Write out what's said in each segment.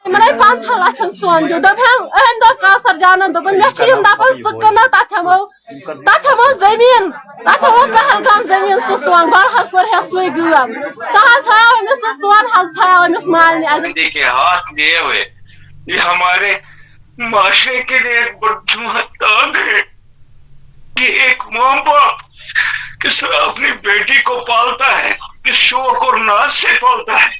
Mana 5 लक्षन सोन दियो दफम अहम दो कासर जानन दोपन मे छी दफन सकना तथमो जमीन तथमो पहलगाम जमीन सु सोन बार हस पर है सुई गम सहल थाया में सु सोन हस थाया में मालनी देखिए हाथ लिए हुए ये हमारे माशरे के लिए एक बड़ी ताक है कि एक मां बाप किस अपनी बेटी को पालता है किस शौक और नाज से पालता है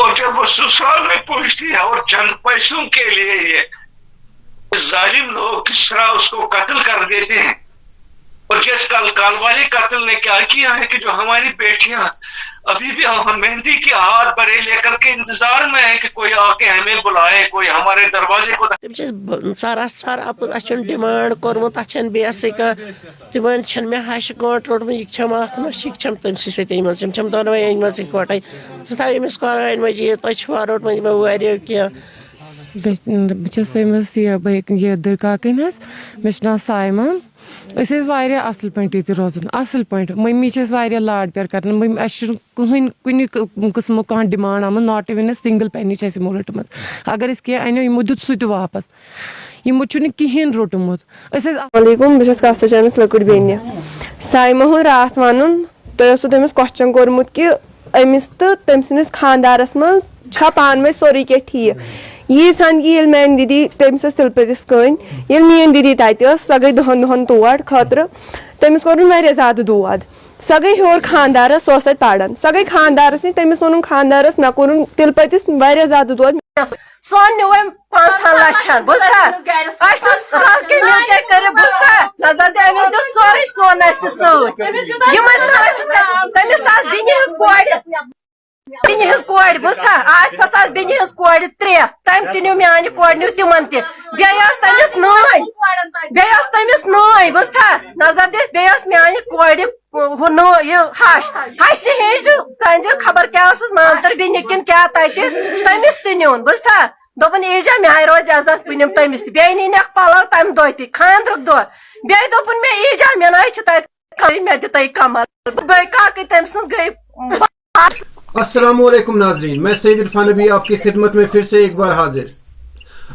और जब वो ससुराल में पहुंचती है और चंद पैसों के लिए ये जालिम लोग किस तरह उसको कत्ल कर देते हैं। और जिस कालवाली कत्ल ने क्या किया है कि जो हमारी बेटियां अभी भी हम मेहंदी के हाथ बड़े लेकर के इंतजार में है कि कोई आके हमें बुलाए कोई हमारे दरवाजे को सारा आप डिमांड कोर्मुत अन बेसिक तिमन मे हश गोट रोटमुत यम तम सम दोनवे अनम इकवटे स कुरान मजीद तुम रोटमुत कह बस ये दरकाकन मे नाव साइमा असल पे रोजान असल पे मम्मी लाड प्यार कर कुन किस्म कह डिमांड आम not even a single penny यमो रटम अगर कह अनो यमो दुत सह वापस यमो कहें रोटमुत बस कौसर चैनस लकुट बेन साइमा हूँ रात वन तुम तमिस क्वेश्चन कोर्मुत कि अमिस तो तम सस खानदारस मह पान वे सोरे कह ठीक यी सन कि मेन दीदी तमिस तिलपतिस कन मेन दीदी तत सह गई दहन तोड़ खतर तमिस कोर ज्यादा दूध सह गई हर खानदारस सह पढ़ान सह गई खानदारस नश तमिस वोन खानदारस मे कोर तिलपतिस ज्यादा दूध सोन नुम 5 लक्षन बुझा नजर दमिस सोरे सोन बिन हज कोड़ बुझा आज फस बिन हज कोड़ 3 तम तु मान कोड़ नु तिमन तमिस नई बुझा नजर दे मान कोड़ हश हश हेज तंज खबर क्या मानतर बिन किन क्या तमिस तुन बुझा दोपन ईजा मे रोज इज्जत पुनम तमिस बे नीनक पलव तम दह खानद्रुक दह बे दोपन मे ईजा मे नई मे दित कमर बाकी तम सज गई। अस्सलामुअलैकुम नाजरीन, मैं सईद इरफान नबी आपकी खिदमत में फिर से एक बार हाजिर।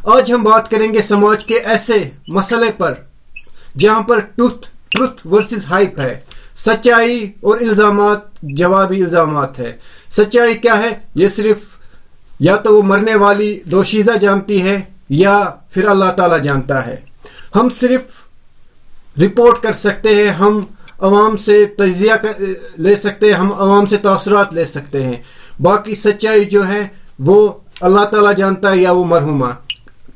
आज हम बात करेंगे समाज के ऐसे मसले पर जहां पर ट्रुथ वर्सेस हाइप है, सच्चाई और इल्जामात जवाबी इल्जामात है। सच्चाई क्या है ये सिर्फ या तो वो मरने वाली दोशीज़ा जानती है या फिर अल्लाह ताला जानता है। हम सिर्फ रिपोर्ट कर सकते हैं, हम अवाम से तजिया ले सकते हैं, हम अवाम से तासुरात ले सकते हैं। बाकी सच्चाई जो है वो अल्लाह ताला जानता है या वो मरहुमा।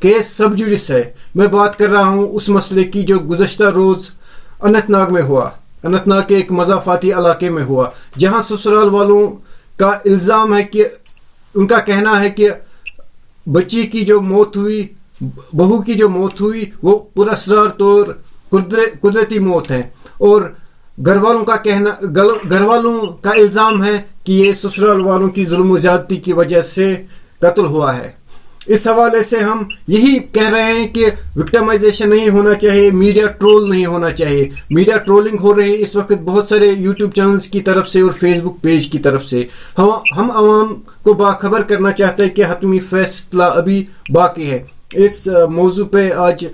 केस सब जुडिस है। मैं बात कर रहा हूँ उस मसले की जो गुज़श्ता रोज़ अनंतनाग में हुआ। अनंतनाग के एक मज़ाफ़ाती इलाके में हुआ जहाँ ससुराल वालों का इल्ज़ाम है कि उनका कहना है कि बच्ची की जो मौत हुई, बहू की जो मौत हुई वो पुरअसरार तौर कुदरती मौत है और घर वालों का इल्ज़ाम है कि ये ससुराल वालों की जुल्म ज़्यादती की वजह से कत्ल हुआ है। इस हवाले से हम यही कह रहे हैं कि विक्टिमाइजेशन नहीं होना चाहिए, मीडिया ट्रोल नहीं होना चाहिए। मीडिया ट्रोलिंग हो रही है इस वक्त बहुत सारे यूट्यूब चैनल्स की तरफ से और फेसबुक पेज की तरफ से। हम आवाम को बाखबर करना चाहते हैं कि हतमी फैसला अभी बाकी है। इस मौजू पे आज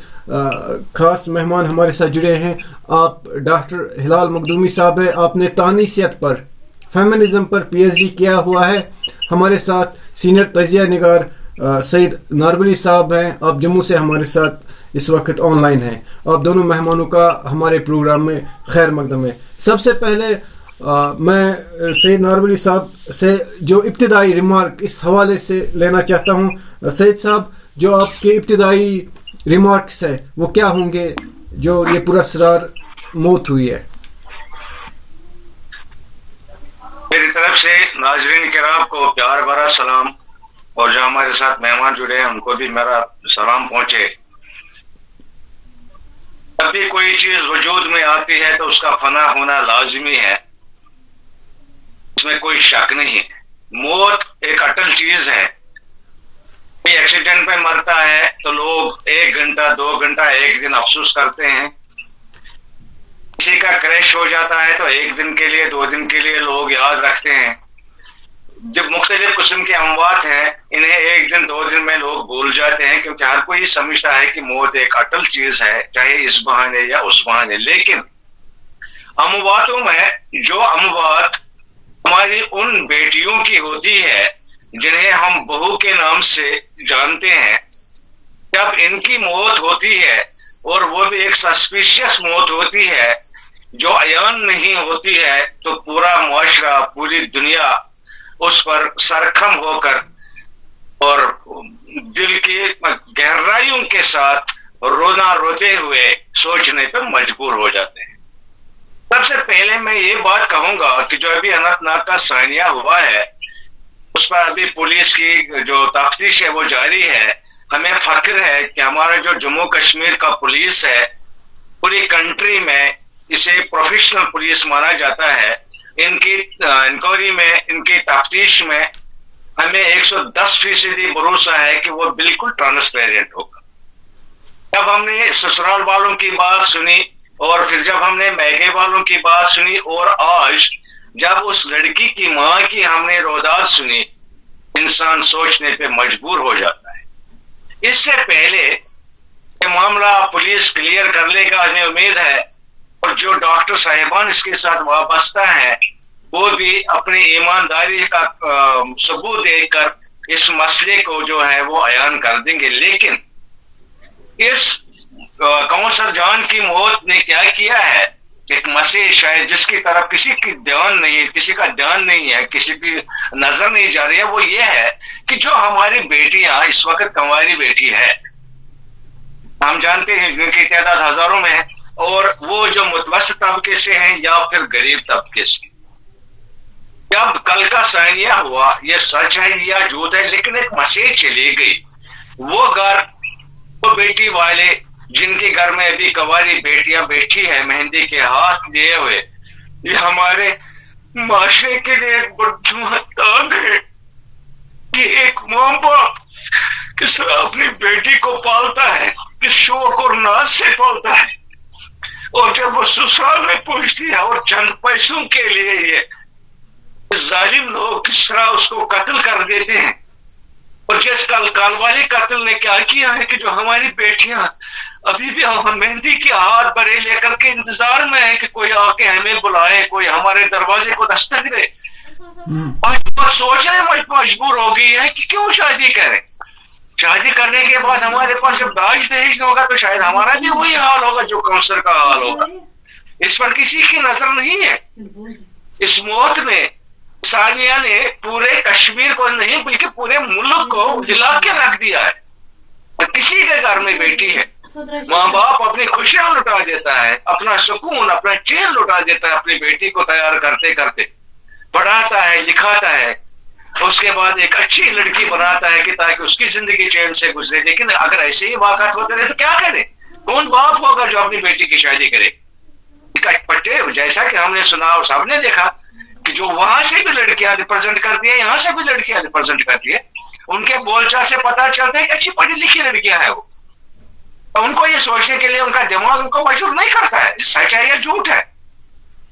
खास मेहमान हमारे साथ जुड़े हैं। आप डॉक्टर हिलाल मखदूमी साहब है, आपने तानीसियत पर, फेमिनिज्म पर पीएचडी किया हुआ है। हमारे साथ सीनियर तजिया निगार सईद नारबली साहब हैं, आप जम्मू से हमारे साथ इस वक्त ऑनलाइन हैं। आप दोनों मेहमानों का हमारे प्रोग्राम में खैर मकदम है। सबसे पहले मैं सईद नारबली साहब से जो इब्तिदाई रिमार्क इस हवाले से लेना चाहता हूँ। सईद साहब, जो आपके इब्तिदाई रिमार्क्स है वो क्या होंगे जो ये पुरअसरार मौत हुई है? मेरी तरफ से नाजरीन किराम को प्यार भरा सलाम और जो हमारे साथ मेहमान जुड़े हैं उनको भी मेरा सलाम पहुंचे। जब भी कोई चीज वजूद में आती है तो उसका फना होना लाजमी है, इसमें कोई शक नहीं है। मौत एक अटल चीज है। एक्सीडेंट में मरता है तो लोग 1 घंटा 2 घंटा 1 दिन अफसोस करते हैं। किसी का क्रैश हो जाता है तो 1 दिन के लिए 2 दिन के लिए लोग याद रखते हैं। जब मुख्तलिफ किस्म के अमवात हैं, इन्हें एक दिन 2 दिन में लोग भूल जाते हैं, क्योंकि हर कोई समझता है कि मौत एक अटल चीज है, चाहे इस बहाने या उस बहाने। लेकिन अमवातों में जो अमवात हमारी उन बेटियों की होती है जिन्हें हम बहू के नाम से जानते हैं, जब इनकी मौत होती है और वो भी एक सस्पिशियस मौत होती है जो अयान नहीं होती है, तो पूरा मुआशरा, पूरी दुनिया उस पर सरखम होकर और दिल की गहराइयों के साथ रोना रोते हुए सोचने पर मजबूर हो जाते हैं। सबसे पहले मैं ये बात कहूंगा कि जो अभी अनंतनाग का सानिया हुआ है, उस पर अभी पुलिस की जो तफ्तीश है वो जारी है। हमें फख्र है कि हमारा जो जम्मू कश्मीर का पुलिस है, पूरी कंट्री में इसे प्रोफेशनल पुलिस माना जाता है। इनकी इंक्वायरी में, इनकी तफ्तीश में हमें 110% भरोसा है कि वो बिल्कुल ट्रांसपेरेंट होगा। जब हमने ससुराल वालों की बात सुनी और फिर जब हमने मैके वालों की बात सुनी और आज जब उस लड़की की माँ की हमने रोदात सुनी, इंसान सोचने पे मजबूर हो जाता है। इससे पहले ये मामला पुलिस क्लियर कर लेगा, हमें उम्मीद है, और जो डॉक्टर साहिबान इसके साथ वाबस्ता है वो भी अपनी ईमानदारी का सबूत देकर इस मसले को जो है वो अयान कर देंगे। लेकिन इस कौंसर जान की मौत ने क्या किया है, एक मसीह शायद जिसकी तरफ किसी का ध्यान नहीं है, किसी की नजर नहीं जा रही है, वो ये है कि जो हमारी बेटियां इस वक्त हमारी बेटी है, हम जानते हैं जिनकी तादाद हजारों में है, और वो जो मुतवस्सित तबके से हैं या फिर गरीब तबके से। जब कल का सानिया हुआ, ये सच है या झूठ है, लेकिन एक मैसेज चली गई। वो घर, वो बेटी वाले जिनके घर में अभी कवारी बेटियां बैठी है मेहंदी के हाथ लिए हुए, ये हमारे माशरे के लिए एक बदुआ दाग है कि एक माँ बाप किस अपनी बेटी को पालता है, किस शौक और नाज से पालता है, और जब वो ससुराल में पहुंचती है और चंद पैसों के लिए ये जालिम लोग किस तरह उसको कत्ल कर देते हैं। और जिस कालवाली कत्ल ने क्या किया है कि जो हमारी बेटियां अभी भी मेहंदी के हाथ बड़े लेकर के इंतजार में है कि कोई आके हमें बुलाए, कोई हमारे दरवाजे को दस्तक दे। आज बहुत सोचने मजबूर हो गई है कि क्यों शादी करें। शादी करने के बाद हमारे पास जब दाज दहेज होगा तो शायद हमारा भी वही हाल होगा जो कौंसर का हाल होगा। इस पर किसी की नजर नहीं है। इस मौत में सानिया ने पूरे कश्मीर को नहीं बल्कि पूरे मुल्क को हिला के रख दिया है। और किसी के घर में बेटी है, माँ बाप अपनी खुशियां लुटा देता है, अपना सुकून, अपना चैन लुटा देता है अपनी बेटी को तैयार करते करते, पढ़ाता है, लिखाता है, उसके बाद एक अच्छी लड़की बनाता है कि ताकि उसकी जिंदगी चैन से गुजरे। लेकिन अगर ऐसे ही वाक़ात होते रहे तो क्या करे? कौन बाप होगा जो अपनी बेटी की शादी करे? पट्टे जैसा कि हमने सुना और सबने देखा कि जो वहां से भी लड़कियां रिप्रेजेंट करती है, यहाँ से भी लड़कियां रिप्रेजेंट करती है, उनके बोलचाल से पता चलता है कि अच्छी पढ़ी लिखी लड़कियां हैं वो। तो उनको ये सोचने के लिए उनका दिमाग उनको मजबूर नहीं करता है सच है या झूठ है।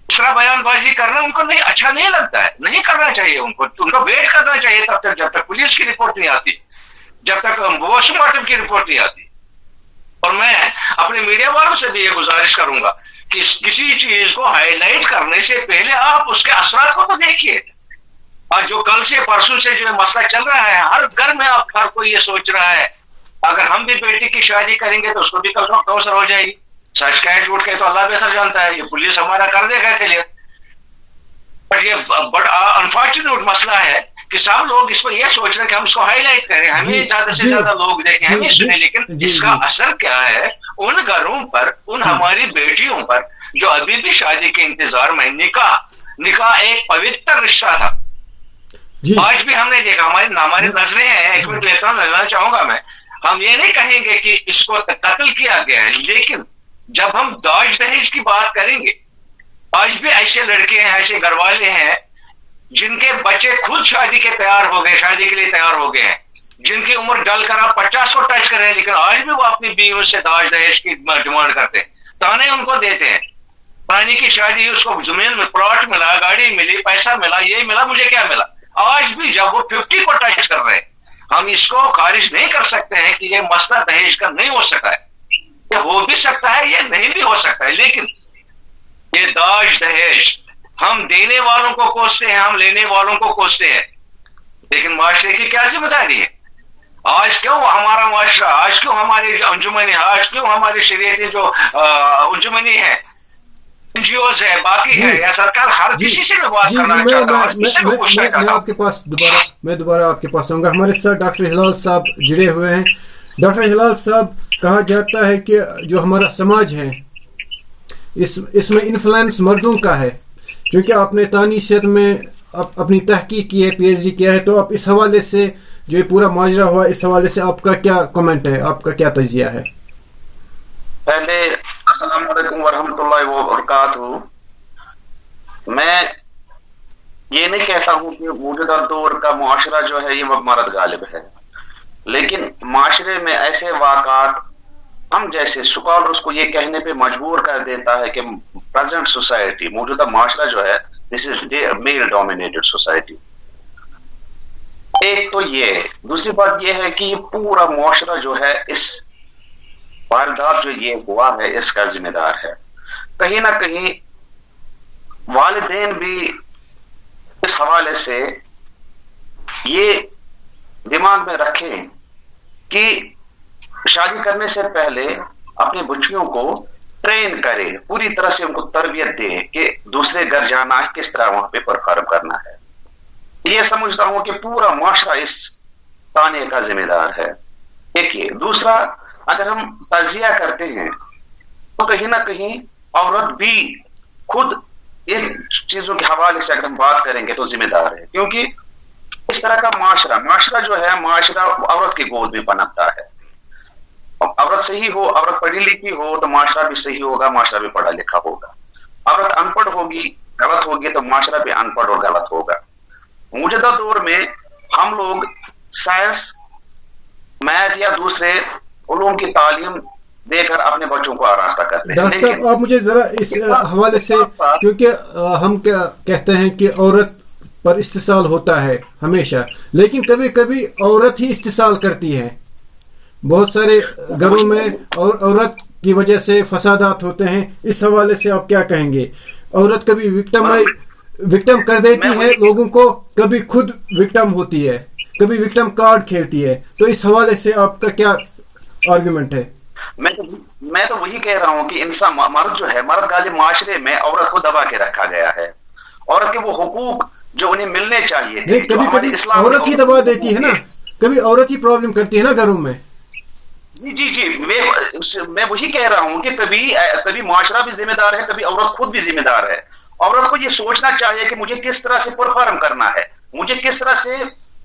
इस तरह बयानबाजी करना उनको नहीं अच्छा नहीं लगता है, नहीं करना चाहिए उनको वेट करना चाहिए तब तक जब तक पुलिस की रिपोर्ट नहीं आती, जब तक पोस्टमार्टम की रिपोर्ट नहीं आती। और मैं अपने मीडिया वालों से भी ये गुजारिश करूंगा कि किसी चीज को हाईलाइट करने से पहले आप उसके असरात को तो देखिए। और जो कल से परसों से जो मसला चल रहा है, हर घर में आप हर कोई ये सोच रहा है अगर हम भी बेटी की शादी करेंगे तो उसको भी कल कौसर हो जाएगी। सच कहे झूठ कहे तो अल्लाह बेहतर जानता है, ये पुलिस हमारा कर देगा के लिए। बट ये बड़ा अनफॉर्चुनेट मसला है कि सब लोग इस पर यह सोच रहे हैं कि हम इसको हाईलाइट करें, हमें ज्यादा से ज्यादा लोग देखें, हमें सुने। लेकिन इसका असर क्या है उन घरों पर, उन हमारी बेटियों पर जो अभी भी शादी के इंतजार में। निकाह एक पवित्र रिश्ता था, आज भी हमने देखा, हमारी नजरें हैं। एक मिनट लेना चाहूंगा मैं। हम ये नहीं कहेंगे कि इसको कत्ल किया गया है, लेकिन जब हम दाज दहेज की बात करेंगे, आज भी ऐसे लड़के हैं, ऐसे घरवाले हैं जिनके बच्चे खुद शादी के लिए तैयार हो गए हैं, जिनकी उम्र डलकर आप 50 को टच कर रहे हैं, लेकिन आज भी वो अपनी बीवियों से दाज दहेज की डिमांड करते हैं, ताने उनको देते हैं। पानी की शादी, उसको जमीन में प्लॉट मिला, गाड़ी मिली, पैसा मिला, ये मिला, मुझे क्या मिला? आज भी जब वो 50 को टच कर रहे हैं, हम इसको खारिज नहीं कर सकते हैं कि ये मसला दहेज का नहीं हो सका है। ये हो भी सकता है, ये नहीं भी हो सकता है, लेकिन ये दाज दहेज हम देने वालों को कोसते हैं, हम लेने वालों को कोसते हैं, लेकिन माशरे की क्या जिम्मेदारी है? आज क्यों हमारा माशरा, आज क्यों हमारी अंजुमनी, आज क्यों हमारी शरीयतें जो अंजुमनी है, एनजीओज है, बाकी है, या सरकार हर किसी से भी बात करना चाहता है, किसी को पूछना मैं चाहता आपके पास दोबारा आपके पास आऊंगा। हमारे साथ डॉक्टर हिलाल साहब जुड़े हुए हैं। डॉक्टर हिलाल साहब, कहा जाता है कि जो हमारा समाज है इसमें इन्फ्लुएंस मर्दों का है, क्योंकि आपने तानीसियत में अपनी तहकीक की है, पीएचडी किया है, तो आप इस हवाले से जो ये पूरा माजरा हुआ, इस हवाले से आपका क्या कमेंट है, आपका क्या तजिया है? पहले अस्सलाम वालेकुम वरहमतुल्लाहि वबरकातुहू। मैं ये नहीं कहता हूँ कि मौजूदा दौर का मुआशरा जो है ये मर्द गालिब है, लेकिन माशरे में ऐसे वाक़ात हम जैसे स्कॉलर्स को ये कहने पे मजबूर कर देता है कि प्रेजेंट सोसाइटी, मौजूदा माशरा जो है, this is male dominated society. एक तो ये, दूसरी बात ये है कि ये पूरा मुआशरा जो है इस वारदात जो ये हुआ है इसका जिम्मेदार है। कहीं ना कहीं वालिदैन भी इस हवाले से ये दिमाग में रखें कि शादी करने से पहले अपनी बच्चियों को ट्रेन करे, पूरी तरह से उनको तरबियत दे कि दूसरे घर जाना है, किस तरह वहां पे परफॉर्म करना है। ये समझता हूं कि पूरा माशरा इस ताने का जिम्मेदार है। एक ये। दूसरा, अगर हम तजिया करते हैं तो कहीं ना कहीं औरत भी खुद इन चीजों के हवाले से अगर हम बात करेंगे तो जिम्मेदार है, क्योंकि इस तरह का माशरा जो है, माशरा औरत की गोद में पनपता है। औरत सही हो, औरत पढ़ी लिखी हो तो माशरा भी सही होगा, माशरा भी पढ़ा लिखा होगा। औरत अनपढ़ होगी, गलत होगी तो माशरा भी अनपढ़ और गलत होगा। मौजूदा दौर में हम लोग साइंस, मैथ या दूसरे उलूम की तालीम देकर अपने बच्चों को आरास्ता करते हैं। डॉक्टर साहब, आप मुझे जरा इस हवाले से, क्योंकि हम क्या कहते हैं कि औरत पर इस्तिसाल होता है हमेशा, लेकिन कभी कभी औरत ही इस्तिसाल करती है। बहुत सारे घरों में और औरत की वजह से फसादात होते हैं। इस हवाले से आप क्या कहेंगे? औरत कभी विक्टिम कर देती है लोगों को, कभी खुद विक्टिम होती है, कभी विक्टिम कार्ड खेलती है, तो इस हवाले से आपका क्या आर्गुमेंट है? मैं तो वही कह रहा हूं कि इंसान, मर्द जो है, मर्द गालिब माशरे में औरत को दबा के रखा गया है। औरत के वो हुकूक जो उन्हें मिलने चाहिए थे, कभी कभी औरत ही दबा देती है ना, कभी औरत ही प्रॉब्लम करती है ना घरों में। जी, मैं वही कह रहा हूं कि कभी माशरा भी जिम्मेदार है, कभी औरत खुद भी जिम्मेदार है। औरत को ये सोचना चाहिए कि मुझे किस तरह से परफॉर्म करना है, मुझे किस तरह से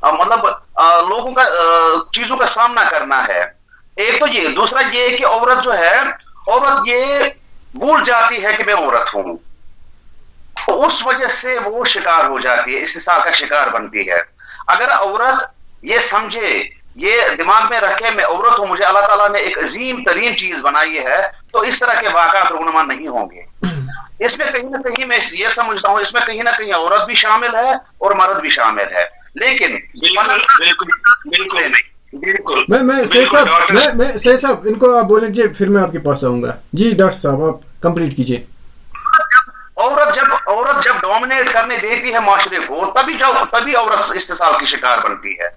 लोगों का चीजों का सामना करना है। एक तो ये। दूसरा ये कि औरत जो है, औरत ये भूल जाती है कि मैं औरत हूं, तो उस वजह से वो शिकार हो जाती है, इस्तिसाल का शिकार बनती है। अगर औरत ये समझे, ये दिमाग में रखे मैं औरत हूं, मुझे अल्लाह ताला ने एक अजीम तरीन चीज बनाई है, तो इस तरह के वाक़ात रूनुमा नहीं होंगे। इसमें कहीं ना कहीं मैं ये समझता हूं, इसमें कहीं ना कहीं औरत भी शामिल है और मर्द भी शामिल है, लेकिन बिल्कुल। मैं सही साहब इनको आप बोलेंगे, फिर मैं आपके पास आऊंगा। जी डॉक्टर साहब, आप कंप्लीट कीजिए। औरत जब डोमिनेट करने देती है माशरे को, तभी औरत इस्तिसाल की शिकार बनती है।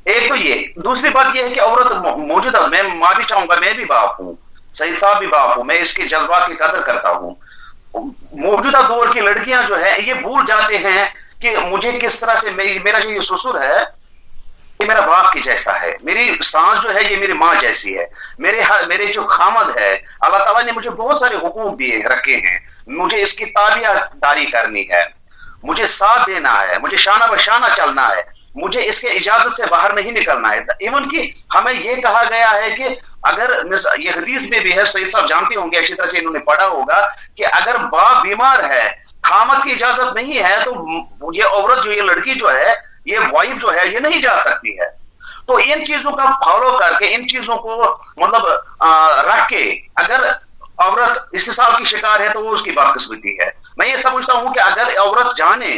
एक तो ये। दूसरी बात ये है कि औरत मौजूदा, मैं माफी चाहूंगा, मैं भी बाप हूं, सईद साहब भी बाप हूं, मैं इसके जज्बात की कदर करता हूं। मौजूदा दौर की लड़कियां जो है ये भूल जाते हैं कि मुझे किस तरह से, मेरा जो ये ससुर है ये मेरा बाप की जैसा है, मेरी सास जो है ये मेरी माँ जैसी है, मेरे जो खामद है, अल्लाह ताला ने मुझे बहुत सारे हुकूक दिए रखे हैं, मुझे इसकी ताबियादारी करनी है, मुझे साथ देना है, मुझे शाना बशाना चलना है, मुझे इसके इजाजत से बाहर नहीं निकलना है। इवन कि हमें ये कहा गया है कि अगर, ये हदीस में भी है, सईद साहब जानते होंगे, अच्छी तरह से इन्होंने पढ़ा होगा, कि अगर बाप बीमार है, खामद की इजाजत नहीं है, तो ये औरत जो, ये लड़की जो है, ये वाइफ जो है, ये नहीं जा सकती है। तो इन चीजों का फॉलो करके, इन चीजों को रख के अगर औरत इस्तिसाल की शिकार है तो वो उसकी बदकिस्मती है। मैं ये समझता हूं कि अगर औरत जाने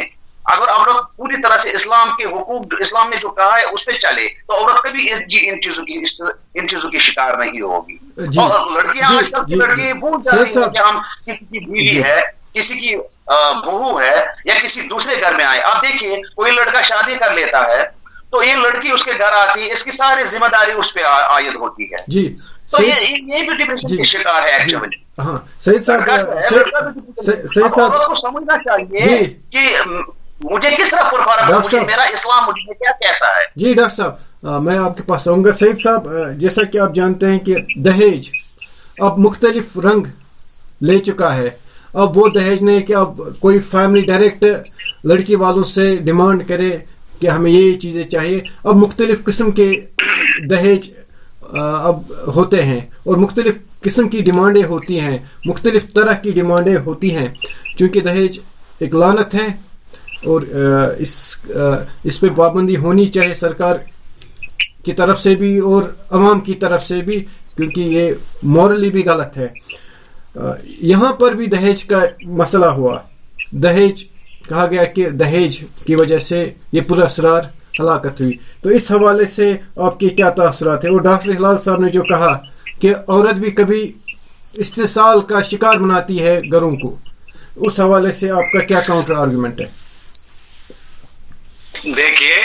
अगर औरत पूरी तरह से इस्लाम के हुकूक, इस्लाम ने जो कहा है उस पर चले, तो औरत कभी इन चीजों की शिकार नहीं होगी। और लड़कियां आजकल की लड़की भूल जा रही है कि हम किसी की बीवी है, किसी की बहू है, या किसी दूसरे घर में आए। आप देखिए, कोई लड़का शादी कर लेता है तो ये लड़की उसके घर आती है, इसकी सारी जिम्मेदारी उस पर आयद होती है जी। तो ये भी डिप्रेशन की शिकार है एक्चुअली। हाँ सईद साहब, औरत को समझना चाहिए कि मुझे किस तरह पुरफारा, मेरा इस्लाम मुझे क्या कहता है। जी डॉक्टर साहब, मैं आपके पास आऊंगा। सईद साहब, जैसा कि आप जानते हैं कि दहेज अब मुख्तलिफ रंग ले चुका है। अब वो दहेज नहीं कि अब कोई फैमिली डायरेक्ट लड़की वालों से डिमांड करे कि हमें ये चीज़ें चाहिए। अब मुख्तलिफ किस्म के दहेज अब होते हैं और मुख्तलिफ किस्म की डिमांडें होती हैं, मुख्तलिफ तरह की डिमांडें होती हैं। चूँकि दहेज एक लानत है और इस पे पाबंदी होनी चाहिए सरकार की तरफ से भी और अवाम की तरफ से भी, क्योंकि ये मॉरली भी गलत है। यहाँ पर भी दहेज का मसला हुआ। दहेज कहा गया कि दहेज की वजह से ये पुरअसरार हलाकत हुई। तो इस हवाले से आपके क्या तासुरात है? और डॉक्टर हिलाल साहब ने जो कहा कि औरत भी कभी इस्तेसाल का शिकार बनाती है घरों को, उस हवाले से आपका क्या काउंटर आर्गुमेंट है? देखिए,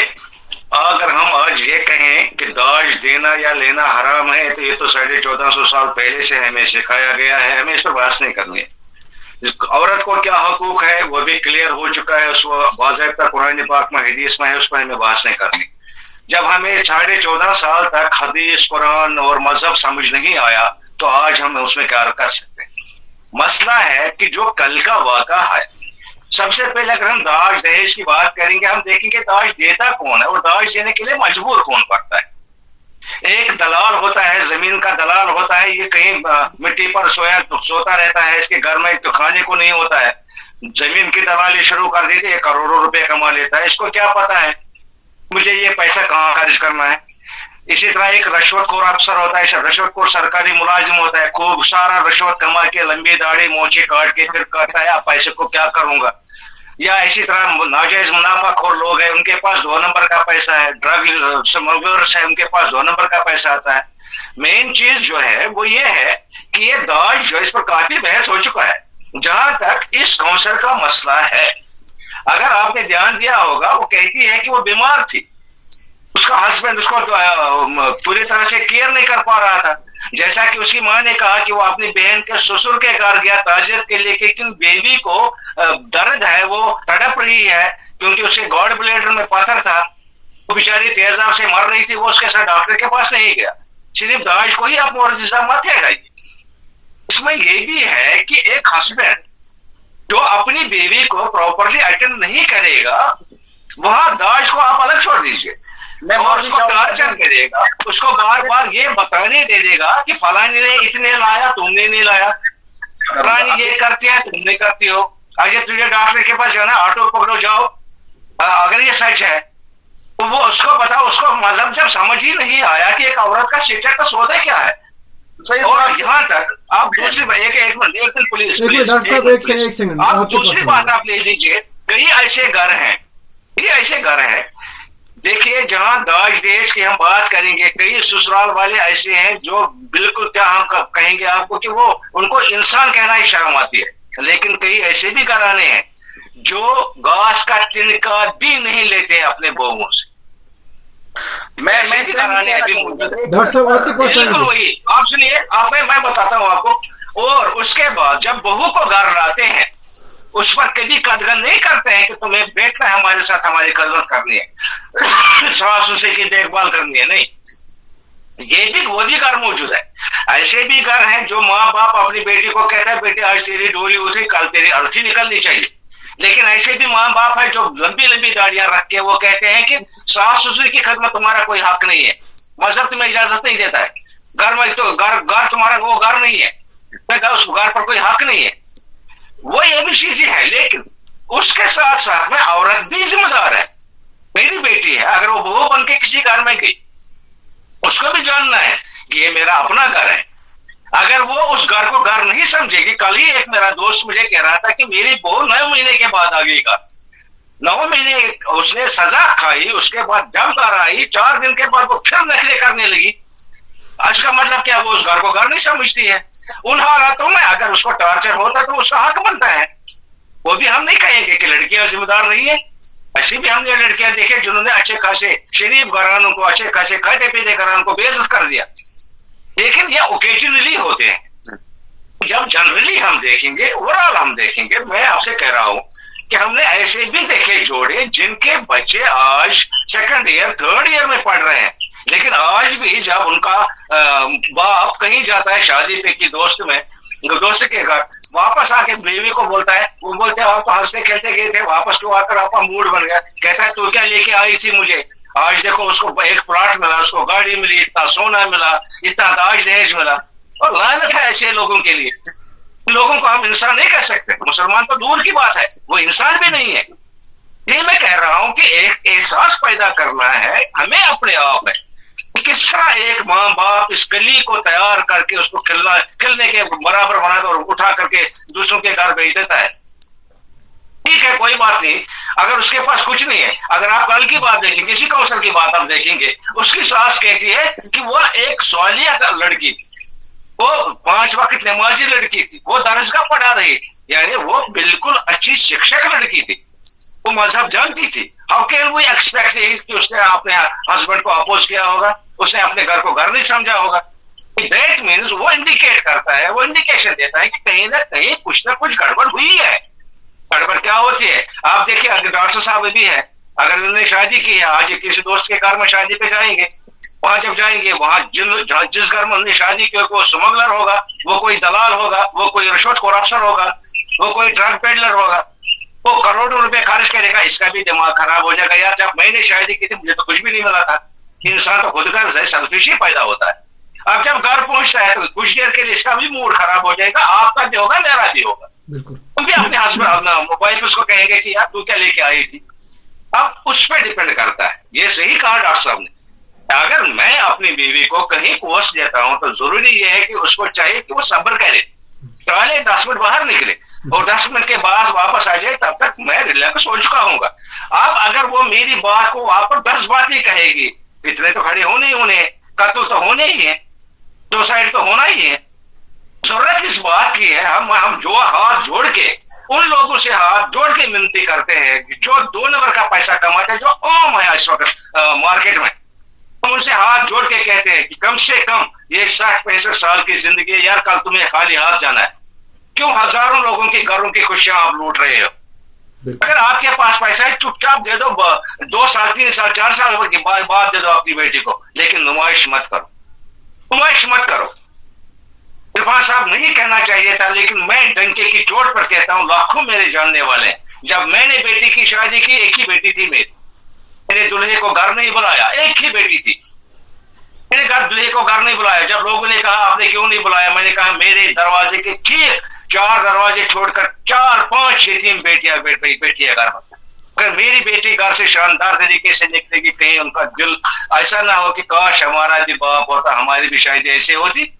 अगर हम आज ये कहें कि दाज देना या लेना हराम है, तो ये तो 1450 साल पहले से हमें सिखाया गया है, हमें इस पर बहस नहीं करनी। औरत को क्या हकूक है वो भी क्लियर हो चुका है, उसको बाज़ाब्ता कुरान पाक में, हदीस में है, उस पर हमें बहस नहीं करनी। जब हमें 14.5 साल तक हदीस, कुरान और मजहब समझ नहीं आया, तो आज हम उसमें क्या कर सकते हैं? मसला है कि जो कल का वाक़ा है, सबसे पहले अगर हम दाज दहेज की बात करेंगे, हम देखेंगे दाज देता कौन है और दाज देने के लिए मजबूर कौन पड़ता है। एक दलाल होता है, जमीन का दलाल होता है, ये कहीं मिट्टी पर सोता रहता है, इसके घर में तो खाने को नहीं होता है, जमीन की दलाली शुरू कर देती है, करोड़ों रुपए कमा लेता है। इसको क्या पता है मुझे ये पैसा कहाँ खर्च करना है। इसी तरह एक रश्वतखोर अफसर होता है, रश्वतखोर सरकारी मुलाजिम होता है, खूब सारा रश्वत कमा के लंबी दाढ़ी मोछे काट के फिर कहता है आप पैसे को क्या करूंगा। या इसी तरह नाजायज मुनाफाखोर लोग हैं, उनके पास 2 नंबर का पैसा है, ड्रग स्मगलर्स है, उनके पास 2 नंबर का पैसा आता है। मेन चीज जो है वो ये है कि ये दाज जो, इस पर काफी बहस हो चुका है। जहां तक इस काउंसलर का मसला है, अगर आपने ध्यान दिया होगा, वो कहती है कि वो बीमार थी, उसका हस्बैंड उसको पूरी तरह से केयर नहीं कर पा रहा था। जैसा कि उसकी माँ ने कहा कि वो अपनी बहन के ससुर के घर गया ताजियत के लिए, लेकिन बेबी को दर्द है, वो तड़प रही है क्योंकि उसके गॉड ब्लैडर में पत्थर था, वो बेचारी तेजाब से मर रही थी, वो उसके साथ डॉक्टर के पास नहीं गया। सिर्फ दाज को ही आप मुआवजा मत है। इसमें ये भी है कि एक हस्बैंड जो अपनी बीवी को प्रॉपरली अटेंड नहीं करेगा, वहां दाज को आप अलग छोड़ दीजिए, और उसको टार्चर करेगा, उसको बार बार ये बताने दे देगा कि फलानी ने इतने लाया, तुमने नहीं लाया, फलानी ये करती है, तुम नहीं करती हो, अगर तुझे डॉक्टर के पास जाना, ऑटो पकड़ो जाओ। अगर ये सच है तो वो उसको बताओ। उसको मजहब जब समझ ही नहीं आया कि एक औरत का स्टेटस का सौदा क्या है। और यहाँ तक आप दूसरी एक मिनट पुलिस आप दूसरी बात आप ले लीजिए। कई ऐसे घर हैं, देखिए, जहां दाज दहेज की हम बात करेंगे, कई ससुराल वाले ऐसे हैं जो बिल्कुल, क्या हम कहेंगे आपको कि वो उनको इंसान कहना ही शर्म आती है। लेकिन कई ऐसे भी घराने हैं जो घास का तिनका भी नहीं लेते अपने बहुओं से। मैं भी घराने अभी डॉक्टर साहब आपके पास बिल्कुल वही। आप सुनिए, मैं बताता हूँ आपको। और उसके बाद जब बहू को घर लाते हैं, उस पर कभी कदगन नहीं करते हैं कि तुम्हें बैठना है हमारे साथ, हमारी खदमत करनी है, सास ससुर की देखभाल करनी है। नहीं, ये भी वो भी घर मौजूद है। ऐसे भी घर हैं जो माँ बाप अपनी बेटी को कहता है बेटी आज तेरी डोली उतरी, कल तेरी अर्थी निकलनी चाहिए। लेकिन ऐसे भी माँ बाप है जो लंबी लंबी दाढ़ियां रख के वो कहते हैं कि सास ससुर की खदमत तुम्हारा कोई हक नहीं है, मजहब तुम्हें इजाजत नहीं देता है, घर में तो घर तुम्हारा वो घर नहीं है, उस घर पर कोई हक नहीं है। वो ये भी चीजें है। लेकिन उसके साथ साथ में औरत भी जिम्मेदार है। मेरी बेटी है, अगर वो बहू बन के किसी घर में गई, उसको भी जानना है कि ये मेरा अपना घर है। अगर वो उस घर को घर नहीं समझेगी, कल ही एक मेरा दोस्त मुझे कह रहा था कि मेरी बहू 9 महीने के बाद आ गई घर, 9 महीने उसने सजा खाई, उसके बाद जब घर आई 4 दिन के बाद वो फिर नखरे करने लगी। इसका मतलब क्या, वो उस घर को घर नहीं समझती है। उन हालातों में अगर उसको टॉर्चर होता तो उसका हक बनता है। वो भी हम नहीं कहेंगे कि लड़कियां जिम्मेदार नहीं है, ऐसी भी हमने लड़कियां देखे जिन्होंने अच्छे खासे शरीफ घरानों को, अच्छे खासे खाते पीते घरानों को बेइज्जत कर दिया। लेकिन ये ओकेजनली होते हैं। जब जनरली हम देखेंगे, ओवरऑल हम देखेंगे, मैं आपसे कह रहा हूं कि हमने ऐसे भी देखे जोड़े जिनके बच्चे आज 2nd ईयर 3rd ईयर में पढ़ रहे हैं, लेकिन आज भी जब उनका बाप कहीं जाता है शादी पे की दोस्त के घर, वापस आके बीवी को बोलता है, वो बोलते हैं आप तो हंसते खेलते गए थे, वापस क्यों आकर आपका मूड बन गया। कहता है तू क्या लेके आई थी मुझे, आज देखो उसको एक प्लॉट मिला, उसको गाड़ी मिली, इतना सोना मिला, इतना दाज दहेज मिला। और लानत है ऐसे लोगों के लिए। लोगों को हम इंसान नहीं कह सकते, मुसलमान तो दूर की बात है, वो इंसान भी नहीं है। ये मैं कह रहा हूं कि एक एहसास पैदा करना है हमें अपने आप में, किस तरह एक माँ बाप इस कली को तैयार करके उसको खिलने के बराबर बना और उठा करके दूसरों के घर भेज देता है। ठीक है, कोई बात नहीं, अगर उसके पास कुछ नहीं है, अगर आप कल की बात देखेंगे, किसी काउंसलर की बात आप देखेंगे, उसकी सास कहती है कि वह एक सौलिया लड़की थी, वो 5 वक्त नमाजी लड़की थी, वो दरसगाह पढ़ा रही थी, यानी वो बिल्कुल अच्छी शिक्षक लड़की थी, वो मजहब जानती थी। हाउ कैन वी एक्सपेक्ट कि उसने अपने हस्बैंड को अपोज किया होगा, उसने अपने घर को घर नहीं समझा होगा। दैट मीन्स वो इंडिकेट करता है, वो इंडिकेशन देता है कि कहीं ना कहीं कुछ ना कुछ गड़बड़ हुई है। गड़बड़ क्या होती है आप देखिए, अगर डॉक्टर साहब भी है, अगर उन्होंने शादी की है, आज किसी दोस्त के घर में शादी पे जाएंगे, वहां जब जाएंगे, वहां जिस घर में उन्होंने शादी की वो स्मगलर होगा, वो कोई दलाल होगा, वो कोई रिश्वत करप्शन होगा, वो कोई ड्रग पेडलर होगा, वो करोड़ों रुपए खर्च करेगा, इसका भी दिमाग खराब हो जाएगा। यार जब मैंने शादी की थी मुझे तो कुछ भी नहीं मिला था। इंसान तो खुद गर्ज है, सेल्फिश ही पैदा होता है। अब जब घर पहुंचता है तो कुछ देर के लिए इसका भी मूड खराब हो जाएगा, आपका भी होगा, मेरा भी होगा। तुम भी अपने हस्बैंड अपना वाइफ उसको कहेंगे कि यार तू क्या लेके आई थी। अब उस पर डिपेंड करता है। ये सही कहा डॉक्टर साहब ने, अगर मैं अपनी बीवी को कहीं कोर्स देता हूं तो जरूरी ये है कि उसको चाहिए कि वो सब्र करे, पहले 10 मिनट बाहर निकले और 10 मिनट के बाद वापस आ जाए, तब तक मैं रिलैक्स हो चुका हूँ। अब अगर वो मेरी बात को वहां पर 10 बात ही कहेगी, इतने तो खड़े होने ही होने, कत्ल तो होने ही है, सुसाइड तो होना ही है। जरूरत इस बात की है हम जो हाथ जोड़ के उन लोगों से हाथ जोड़ के विनती करते हैं जो 2 नंबर का पैसा कमाते हैं, जो आम है इस वक्त मार्केट में, हम उनसे हाथ जोड़ के कहते हैं कि कम से कम ये 60-65 साल की जिंदगी है यार, कल तुम्हें खाली हाथ जाना है। क्यों हजारों लोगों के घरों की खुशियां आप लूट रहे हो? अगर आपके पास पैसा है चुपचाप दे दो, 2 साल 3 साल 4 साल के बाद दे दो अपनी बेटी को, लेकिन नुमाइश मत करो, नुमाइश मत करो। इरफान साहब नहीं कहना चाहिए था, लेकिन मैं डंके की चोट पर कहता हूं, लाखों मेरे जानने वाले, जब मैंने बेटी की शादी की, एक ही बेटी थी मेरी, मैंने दूल्हे को घर नहीं बुलाया, एक ही बेटी थी, मैंने कहा दूल्हे को घर नहीं बुलाया। जब लोगों ने कहा आपने क्यों नहीं बुलाया, मैंने कहा मेरे दरवाजे के ठीक 4 दरवाजे छोड़कर 4-5 यतीम बेटियां घर में, अगर मेरी बेटी घर से शानदार तरीके से निकलेगी, कहीं उनका दिल ऐसा ना हो कि काश हमारा भी बाप होता, हमारी भी शायद ऐसे होती।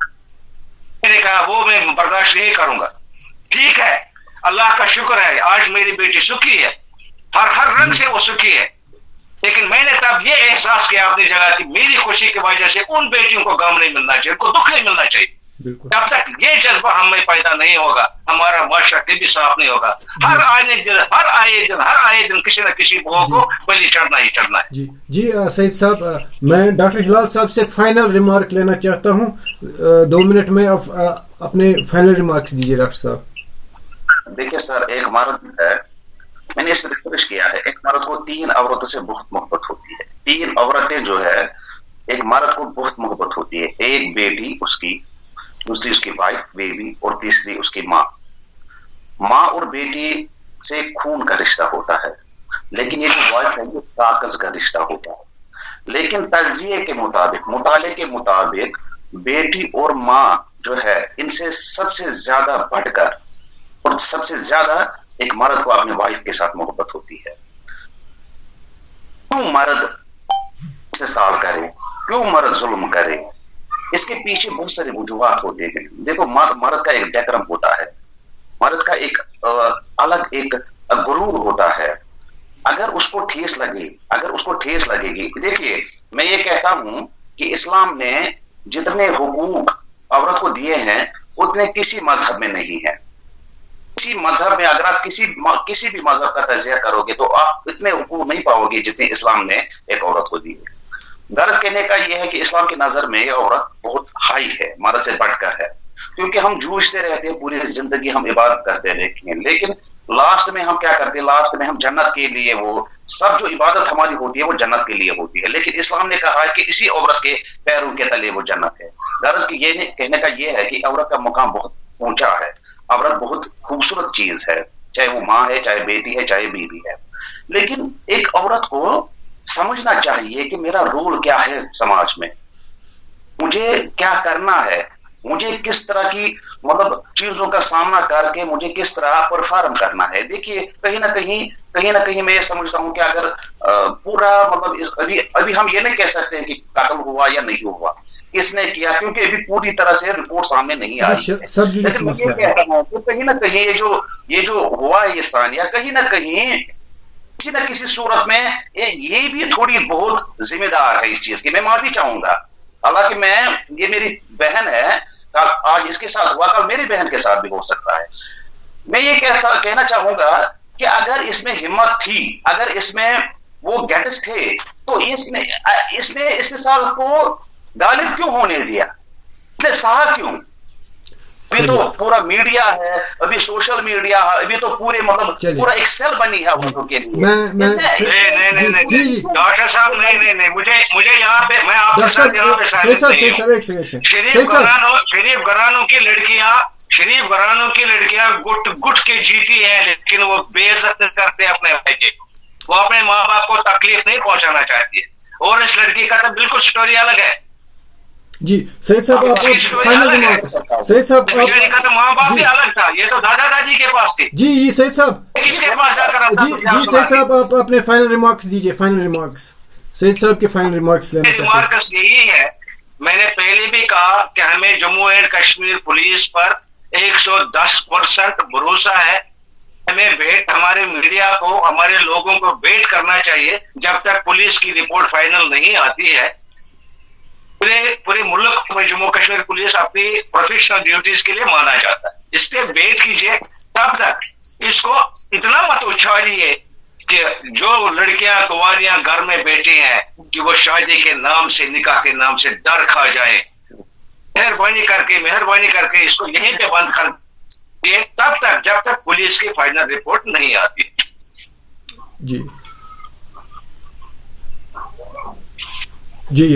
मैंने कहा वो मैं बर्दाश्त नहीं करूंगा। ठीक है, अल्लाह का शुक्र है आज मेरी बेटी सुखी है, हर रंग से वो सुखी है, लेकिन मैंने तब ये एहसास किया अपनी जगह कि मेरी खुशी की वजह से उन बेटियों को गम नहीं मिलना चाहिए, उनको दुख नहीं मिलना चाहिए। जब तक ये जज्बा हमें पैदा नहीं होगा, हमारा माशरा भी साफ नहीं होगा। हर आए दिन किसी न किसी भूख को बलि चढ़ना ही चढ़ना है। जी सईद साहब, मैं डॉक्टर हिलाल साहब से फाइनल रिमार्क लेना चाहता हूँ। 2 मिनट में आप अपने फाइनल रिमार्क्स दीजिए डॉक्टर साहब। देखिए सर, एक मर्द है, मैंने इस पर रिसर्च किया है, एक मर्द को 3 औरतों से बहुत मोहब्बत होती है। 3 औरतें जो है एक मर्द को बहुत मोहब्बत होती है। एक बेटी उसकी, दूसरी उसकी वाइफ बेबी, और तीसरी उसकी माँ। माँ और बेटी से खून का रिश्ता होता है, लेकिन ये जो वाइफ है ये कागज का रिश्ता होता है। लेकिन तज्जिए के मुताबिक, मुताले के मुताबिक बेटी और माँ जो है इनसे सबसे ज्यादा बढ़कर और सबसे ज्यादा एक मर्द को अपने वाइफ के साथ मोहब्बत होती है। क्यों मर्द इस्तेसाल करे, क्यों मर्द जुल्म करे, इसके पीछे बहुत सारे वजूहात होते हैं। देखो, मर्द का एक डेकरम होता है, मर्द का एक अलग एक गुरूर होता है। अगर उसको ठेस लगेगी, देखिए मैं ये कहता हूं कि इस्लाम ने जितने हुकूक औरत को दिए हैं उतने किसी मजहब में नहीं है। किसी मजहब में अगर आप किसी भी मजहब का तजिया करोगे तो आप इतने हुकूक नहीं पाओगे जितने इस्लाम ने एक औरत को दिए। गर्ज कहने का यह है कि इस्लाम की नजर में यह औरत बहुत हाई है, मर्द से बढ़कर है, क्योंकि हम जूझते रहते हैं, पूरी जिंदगी हम इबादत करते रहते हैं, लेकिन लास्ट में हम क्या करते हैं, लास्ट में हम जन्नत के लिए, वो सब जो इबादत हमारी होती है वो जन्नत के लिए होती है, लेकिन इस्लाम ने कहा है कि इसी औरत के पैरों के तले वो जन्नत है। गर्ज की ये कहने का ये है कि औरत का मुकाम बहुत ऊंचा है, औरत बहुत खूबसूरत चीज है, चाहे वो माँ है, चाहे बेटी है, चाहे बीवी है, लेकिन एक औरत को समझना चाहिए कि मेरा रोल क्या है समाज में, मुझे क्या करना है, मुझे किस तरह की मतलब चीजों का सामना करके मुझे किस तरह परफॉर्म करना है। देखिए कहीं ना कहीं मैं ये समझता हूँ कि अगर पूरा मतलब अभी हम ये नहीं कह सकते हैं कि कत्ल हुआ या नहीं हुआ, किसने किया, क्योंकि अभी पूरी तरह से रिपोर्ट सामने नहीं आई है। लेकिन मैं ये कहता हूँ कि कहीं ना कहीं ये जो हुआ है ये सानिया, कहीं ना कहीं किसी न किसी सूरत में ये भी थोड़ी बहुत जिम्मेदार है इस चीज की। मैं माफी चाहूंगा, हालांकि ये मेरी बहन है, आज इसके साथ हुआ, कल मेरी बहन के साथ भी हो सकता है। मैं ये कहना चाहूंगा कि अगर इसमें हिम्मत थी, अगर इसमें वो गैट्स थे, तो इसने इस साल को गालिब क्यों होने दिया, इसने सहा क्यों? अभी तो पूरा मीडिया है, अभी सोशल मीडिया है, अभी तो पूरे मतलब पूरा एक सेल बनी है औरतों के लिए। नहीं डॉक्टर साहब, नहीं मुझे यहाँ पे मैं आपके साथ यहाँ पे शरीफ घरानों की लड़कियां गुट के जीती हैं, लेकिन वो बेइज्जत करते हैं अपने भाई के, वो अपने माँ बाप को तकलीफ नहीं पहुंचाना चाहती है, और इस लड़की का तो बिल्कुल स्टोरी अलग है। जी सईद साहब, आप फाइनल रिमार्क्स। सईद साहब का तो माँ बाप भी अलग था, ये तो दादा दादी के पास थी। जी सईद साहब, किसके पास जाकर जी सईद साहब, आप अपने फाइनल रिमार्क्स दीजिए, फाइनल रिमार्क्स। सईद साहब के फाइनल रिमार्क्स लेना चाहते हैं। रिमार्क्स यही है, मैंने पहले भी कहा कि हमें जम्मू एंड कश्मीर पुलिस पर 110% भरोसा है। हमें हमारे मीडिया को, हमारे लोगों को वेट करना चाहिए जब तक पुलिस की रिपोर्ट फाइनल नहीं आती है। पूरे मुल्क में जम्मू कश्मीर पुलिस अपनी प्रोफेशनल ड्यूटीज के लिए माना जाता है, इसलिए वेट कीजिए। तब तक इसको इतना मत उछालिए कि जो लड़कियां कुंवारियां घर में बैठी हैं कि वो शादी के नाम से, निकाह के नाम से डर खा जाए। मेहरबानी करके इसको यहीं पे बंद कर दिए, तब तक जब तक पुलिस की फाइनल रिपोर्ट नहीं आती। जी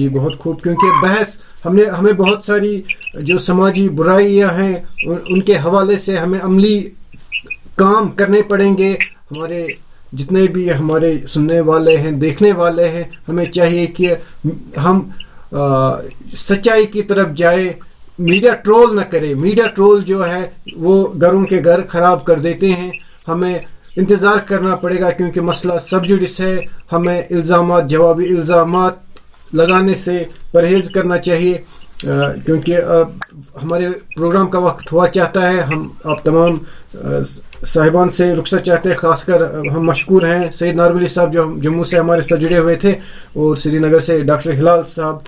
बहुत खूब, क्योंकि बहस हमें बहुत सारी जो समाजी बुराइयां हैं उनके हवाले से हमें अमली काम करने पड़ेंगे। हमारे जितने भी हमारे सुनने वाले हैं, देखने वाले हैं, हमें चाहिए कि हम सच्चाई की तरफ जाए, मीडिया ट्रोल न करे। मीडिया ट्रोल जो है वो घरों के घर खराब कर देते हैं। हमें इंतज़ार करना पड़ेगा, क्योंकि मसला सब जुडिस है। हमें जवाबी इल्ज़ामात लगाने से परहेज़ करना चाहिए, क्योंकि हमारे प्रोग्राम का वक्त हुआ चाहता है। हम आप तमाम साहिबान से रुखसत चाहते हैं, ख़ासकर हम मशकूर हैं सईद नारवली साहब जो जम्मू से हमारे साथ जुड़े हुए थे, और श्रीनगर से डॉक्टर हिलाल साहब।